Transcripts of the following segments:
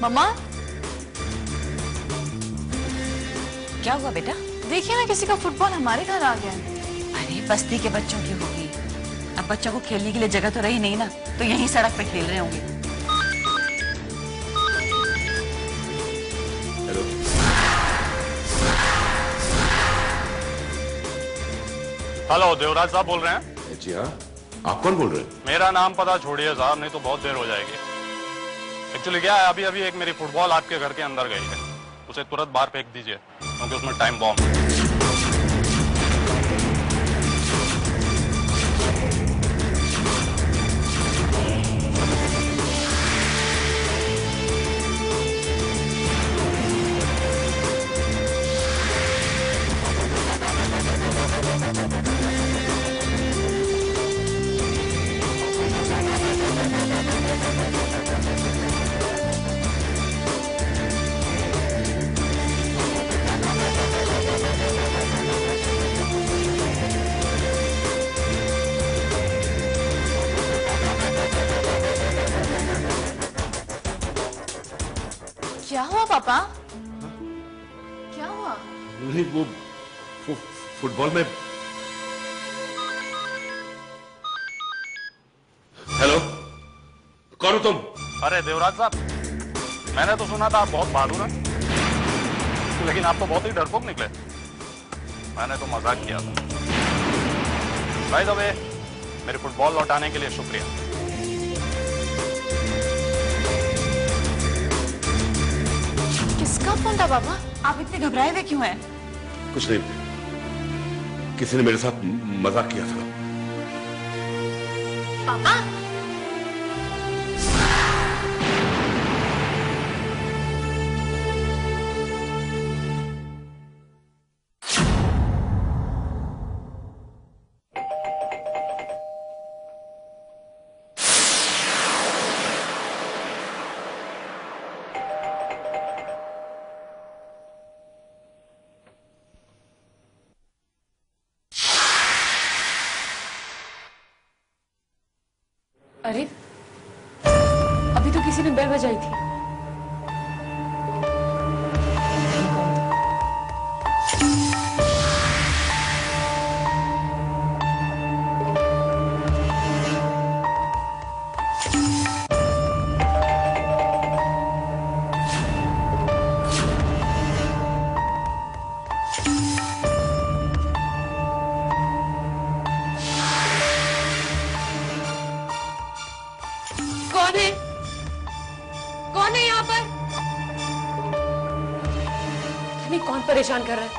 मम्मा, क्या हुआ बेटा? देखिए ना, किसी का फुटबॉल हमारे घर आ गया है। अरे बस्ती के बच्चों की होगी। अब बच्चों को खेलने के लिए जगह तो रही नहीं ना, तो यहीं सड़क पे खेल रहे होंगे। हेलो, हेलो, देवराज साहब बोल रहे हैं? जी हाँ, आप कौन बोल रहे हैं? मेरा नाम पता छोड़िए साहब, नहीं तो बहुत देर हो जाएगी। एक्चुअली क्या है, अभी अभी एक मेरी फुटबॉल आपके घर के अंदर गई है, उसे तुरंत बाहर फेंक दीजिए क्योंकि उसमें टाइम बॉम्ब है। क्या हुआ पापा? क्या हुआ? नहीं, वो फुटबॉल में। हेलो, कौन हो तुम? अरे देवराज साहब, मैंने तो सुना था आप बहुत बहादुर हैं, लेकिन आप तो बहुत ही डरपोक निकले। मैंने तो मजाक किया था। बाय द वे, मेरी फुटबॉल लौटाने के लिए शुक्रिया। किसका फोन था पापा? आप इतने घबराए हुए क्यों हैं? कुछ नहीं, किसी ने मेरे साथ मजाक किया था। पापा, अरे अभी तो किसी ने बेल बजाई थी। कौन है? कौन है यहाँ पर? नहीं, कौन परेशान कर रहा है?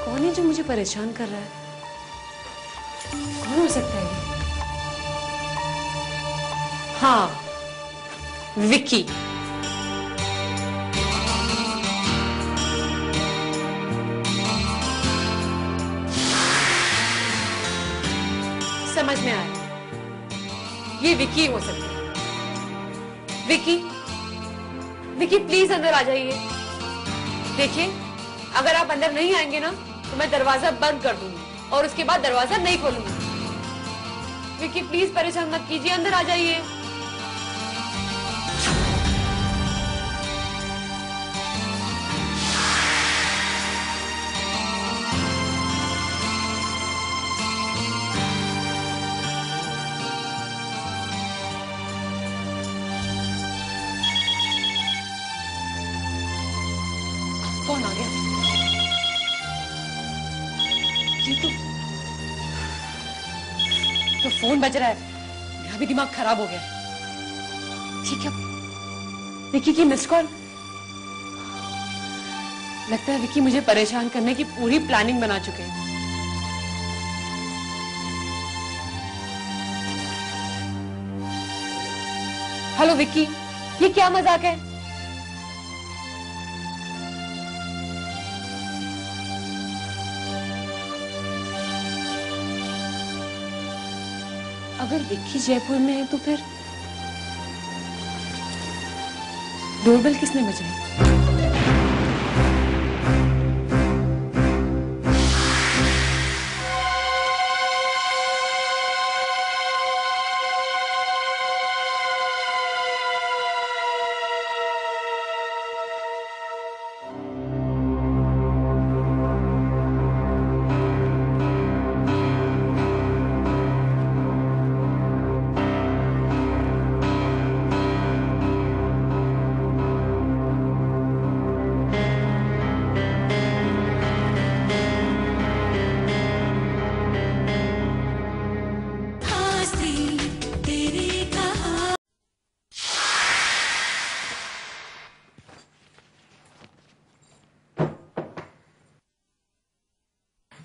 कौन है जो मुझे परेशान कर रहा है? कौन हो सकता है ये? हाँ, विक्की। समझ में आया, ये विक्की हो सकता है। विक्की, विक्की प्लीज अंदर आ जाइए। देखिए, अगर आप अंदर नहीं आएंगे ना तो मैं दरवाजा बंद कर दूंगी और उसके बाद दरवाजा नहीं खोलूंगी। विक्की प्लीज परेशान मत कीजिए, अंदर आ जाइए। कौन आ गया? ये तो फोन बज रहा है। मेरा भी दिमाग खराब हो गया। ठीक है, विक्की की मिस्ड कॉल। लगता है विक्की मुझे परेशान करने की पूरी प्लानिंग बना चुके हैं। हेलो विक्की, ये क्या मजाक है? अगर विक्की जयपुर में है तो फिर डोरबेल किसने बजाई?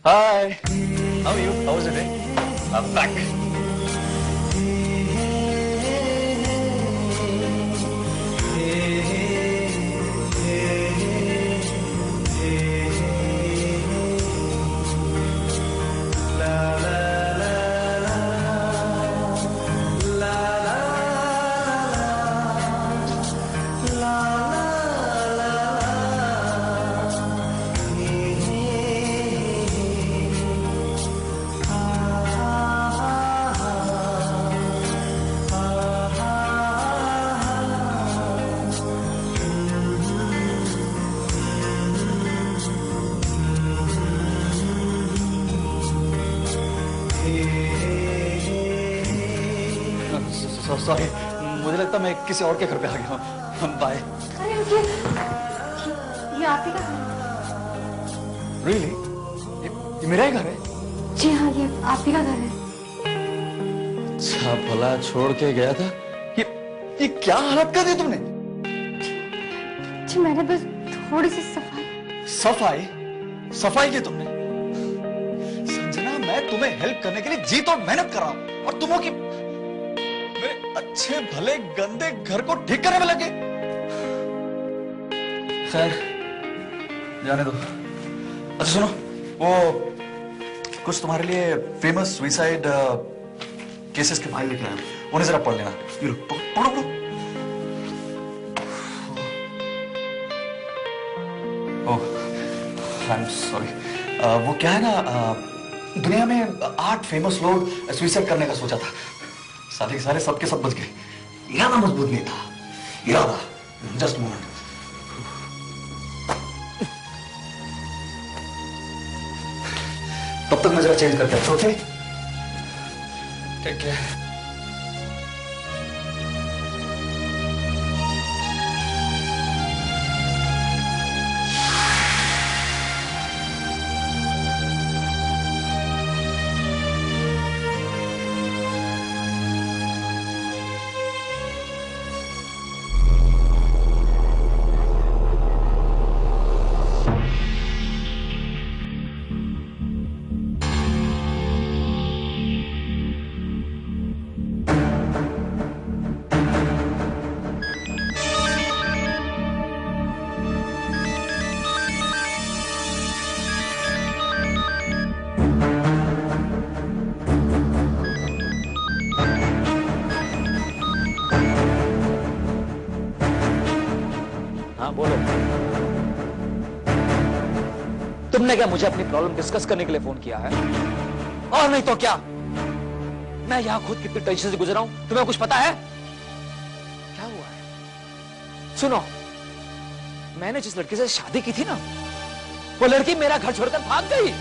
Hi. How are you? How was your day? I'm back. Sorry, मुझे लगता मैं किसी और के घर पे आ गया हूँ। बाय। अरे ये आप ही का घर है? रियली? ये मेरा ही घर है? जी हाँ, ये आप ही का घर है। अच्छा भला छोड़ के गया था। ये क्या हालत कर दी तुमने? जी मैंने बस थोड़ी सी सफाई सफाई की तुमने? संजना, मैं तुम्हें हेल्प करने के लिए जी तोड़ मेहनत कर रहा हूं और तुम हो कि मेरे अच्छे भले गंदे घर को ठीक करने में लगे। खैर जाने दो। अच्छा सुनो, वो कुछ तुम्हारे लिए फेमस सुसाइड केसेस के फाइल लेके आया, उन्हें जरा पढ़ लेना। ये लो, पढ़ो पढ़ो। ओह आई एम सॉरी। वो क्या है ना, दुनिया में 8 फेमस लोग सुसाइड करने का सोचा था, सारे के सारे सबके सब बच गए। इरादा मजबूत नहीं था, इरादा। Just moment. तब तक मैं जरा चेंज करके आता हूं। Okay, take care. बोलो, तुमने क्या मुझे अपनी प्रॉब्लम डिस्कस करने के लिए फोन किया है? और नहीं तो क्या, मैं यहां खुद कितनी टेंशन से गुजरा हूं, तुम्हें कुछ पता है? क्या हुआ है? सुनो, मैंने जिस लड़की से शादी की थी ना, वो लड़की मेरा घर छोड़कर भाग गई।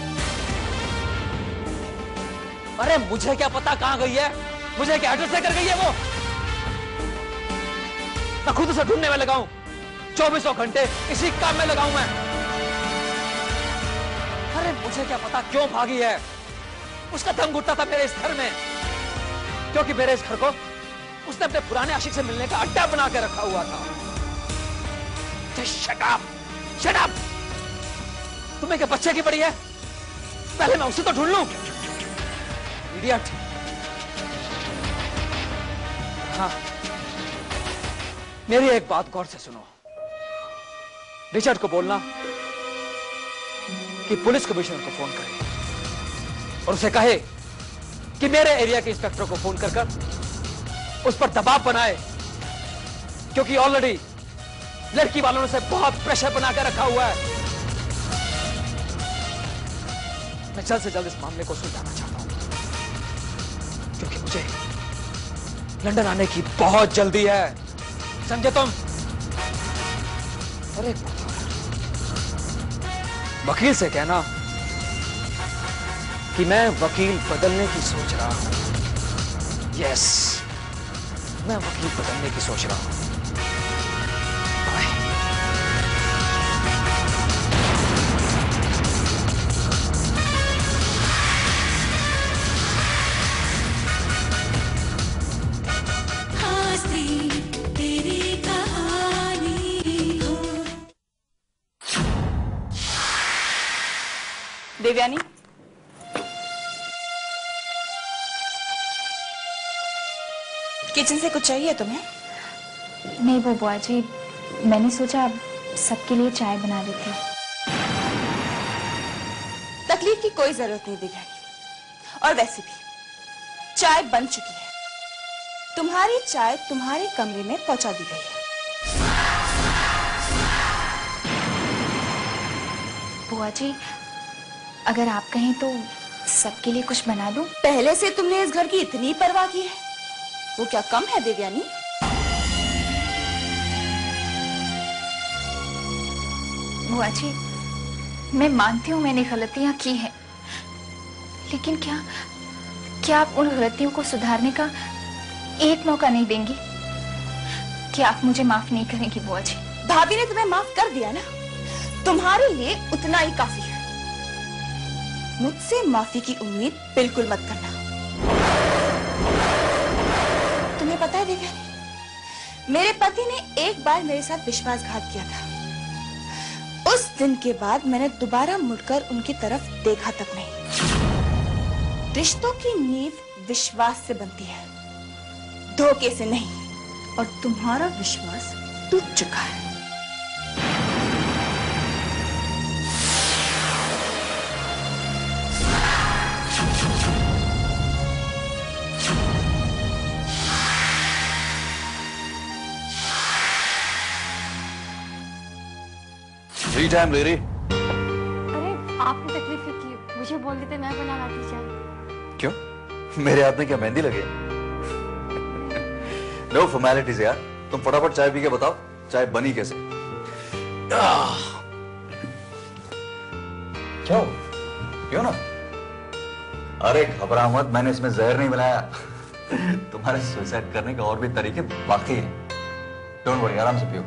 अरे मुझे क्या पता कहां गई है, मुझे क्या एड्रेस लेकर गई है वो। मैं खुद उसे ढूंढने में लगाऊं, 24 घंटे इसी काम में लगाऊं मैं। अरे मुझे क्या पता क्यों भागी है। उसका दम घुटता था मेरे इस घर में, क्योंकि मेरे इस घर को उसने अपने पुराने आशिक से मिलने का अड्डा बना के रखा हुआ था। Shut up, shut up. तुम्हें क्या बच्चे की पड़ी है? पहले मैं उसे तो ढूंढ लूं। इडियट। हाँ, मेरी एक बात गौर से सुनो। रिचर्ड को बोलना कि पुलिस कमिश्नर को फोन करे और उसे कहे कि मेरे एरिया के इंस्पेक्टर को फोन कर उस पर दबाव बनाए, क्योंकि ऑलरेडी लड़की वालों ने उसे बहुत प्रेशर बना कर रखा हुआ है। मैं जल्द से जल्द इस मामले को सुलझाना चाहता हूं, क्योंकि मुझे लंदन आने की बहुत जल्दी है, समझे तुम? अरे वकील से कहना कि मैं वकील बदलने की सोच रहा हूं। यस, मैं वकील बदलने की सोच रहा हूं। देवयानी, किचन से कुछ चाहिए तुम्हें? नहीं वो बुआ जी, मैंने सोचा सबके लिए चाय बना देती हूँ। तकलीफ की कोई जरूरत नहीं दिव्यानी, और वैसे भी चाय बन चुकी है। तुम्हारी चाय तुम्हारे कमरे में पहुंचा दी गई है। बुआ जी, अगर आप कहें तो सबके लिए कुछ बना दूं? पहले से तुमने इस घर की इतनी परवाह की है, वो क्या कम है देवयानी? बुआ जी, मैं मानती हूँ मैंने गलतियां की हैं, लेकिन क्या आप उन गलतियों को सुधारने का एक मौका नहीं देंगी? क्या आप मुझे माफ नहीं करेंगी बुआ जी? भाभी ने तुम्हें माफ कर दिया ना, तुम्हारे लिए उतना ही काफी है। मुझसे माफी की उम्मीद बिल्कुल मत करना। तुम्हें पता है देवयानी, मेरे पति ने एक बार मेरे साथ विश्वासघात किया था। उस दिन के बाद मैंने दोबारा मुड़कर उनकी तरफ देखा तक नहीं। रिश्तों की नींव विश्वास से बनती है, धोखे से नहीं, और तुम्हारा विश्वास टूट चुका है। फ्री टाइम ले रही? अरे आपने तकलीफ क्यों की? मुझे बोल देते, मैं बना लाती चाय। क्यों? मेरे हाथ में क्या मेहंदी लगी? नो फॉर्मेलिटीज यार, तुम फटाफट चाय पी के बताओ चाय बनी कैसे। क्या हो? क्यों ना? अरे घबरा मत, मैंने इसमें जहर नहीं मिलाया। तुम्हारे सुसाइड करने के और भी तरीके बाकी हैं। डोंट वरी, आराम से पियो।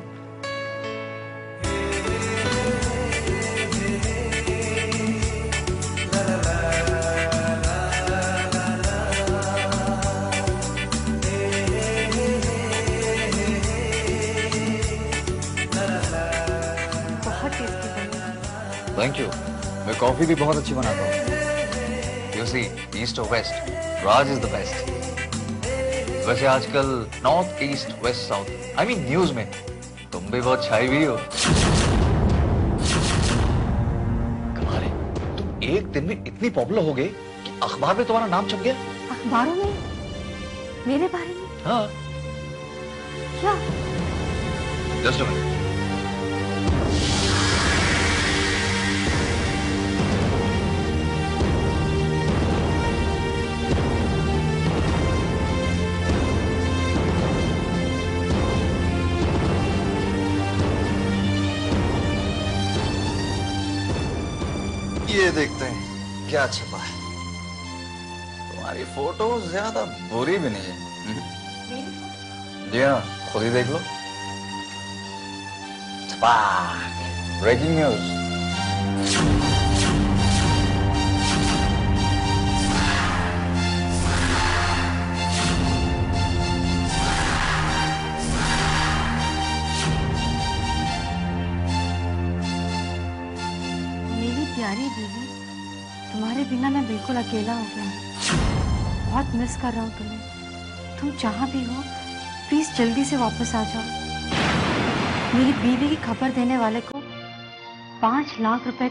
Thank you. मैं कॉफी भी बहुत अच्छी बनाता हूँ। यू सी, ईस्ट और west, Raj is the best. वैसे आजकल north east west south, I mean news में तुम भी बहुत छाई हुई हो। कमाल है, तुम एक दिन में इतनी पॉपुलर हो गए कि अखबार में तुम्हारा नाम छप गया। अखबारों में? मेरे बारे में? हाँ। क्या? Just a minute. ये देखते हैं क्या छपा है। तुम्हारी फोटो ज्यादा बुरी भी नहीं है। जी हाँ, खुद ही देख लो। छपा ब्रेकिंग न्यूज। प्यारी बीवी, तुम्हारे बिना मैं बिल्कुल अकेला हो गया हूँ। बहुत मिस कर रहा हूँ तुम्हें। तुम जहाँ भी हो प्लीज जल्दी से वापस आ जाओ। मेरी बीवी की खबर देने वाले को 5 लाख रुपए